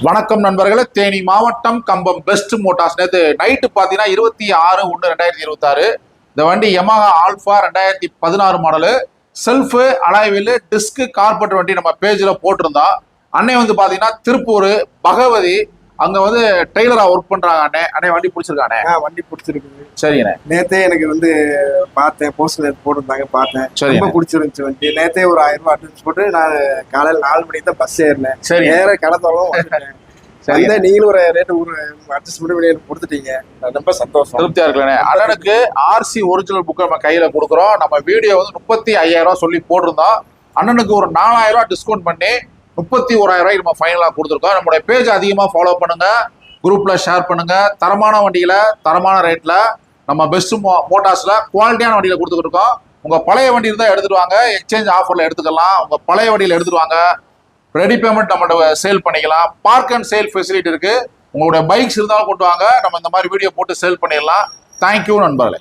வணக்கம் நண்பர்களே, தேனி மாவட்டம் கம்பம் பெஸ்ட் மோட்டார்ஸ். நேற்று நைட்டு பார்த்தீங்கன்னா 26/1/2026 இந்த வண்டி Yamaha alpha 2016 model, shelf அலாய்வில் disc carpet வண்டி நம்ம பேஜில் போட்டிருந்தோம். அன்னை வந்து பார்த்தீங்கன்னா திருப்பூர் பகவதி, அங்கே வந்து டெய்லராக ஒர்க் பண்ணுறாங்க. அண்ணே வண்டி பிடிச்சிருக்கானே? வண்டி பிடிச்சிருக்குது. சரிங்கண்ணே. நேத்தே எனக்கு வந்து பார்த்தேன், போஸ்ட்ல போட்டிருந்தாங்க, பார்த்தேன். ரொம்ப பிடிச்சிருந்துச்சு வண்டி. நேத்தே ஒரு 1000 ரூபாய் அட்வான்ஸ் போட்டு நான் காலையில் 4 மணிக்கு தான் பஸ் ஏறினேன். சரி, நேர கடத்தோളം வந்துட்டேன். நீங்களும் ஒரு ரேட்டு அட்ஜஸ்ட் பண்ணி கொடுத்துட்டீங்க. ரொம்ப சந்தோஷம், திருப்தியா இருக்கலண்ணே. அண்ணனுக்கு ஆர்சி ஒரிஜினல் புக்கை நம்ம கையில கொடுக்குறோம். நம்ம வீடியோ வந்து 35,000 ரூபாய் சொல்லி போட்டிருந்தோம். அண்ணனுக்கு ஒரு 4,000 ரூபாய் டிஸ்கவுண்ட் பண்ணி 31,000 ரூபாய்க்கு நம்ம ஃபைனலாக கொடுத்துருக்கோம். நம்மளுடைய பேஜ் அதிகமாக ஃபாலோ பண்ணுங்க, குரூப்ல ஷேர் பண்ணுங்க. தரமான வண்டியில தரமான ரேட்ல நம்ம பெஸ்ட் மோட்டார்ஸ்ல குவாலிட்டியான வண்டியில கொடுத்துக்கிட்டு இருக்கோம். உங்க பழைய வண்டி இருந்தால் எடுத்துட்டு வாங்க, எக்ஸ்சேஞ்ச் ஆஃபர்ல எடுத்துக்கலாம். உங்க பழைய வண்டியில எடுத்துட்டு வாங்க, ரெடி பேமெண்ட் நம்ம சேல் பண்ணிக்கலாம். பார்க் அண்ட் சேல் ஃபெசிலிட்டி இருக்கு. உங்களுடைய பைக்ஸ் இருந்தாலும் கொண்டு வாங்க, நம்ம இந்த மாதிரி வீடியோ போட்டு சேல் பண்ணிடலாம். தேங்க்யூ நண்பர்களே.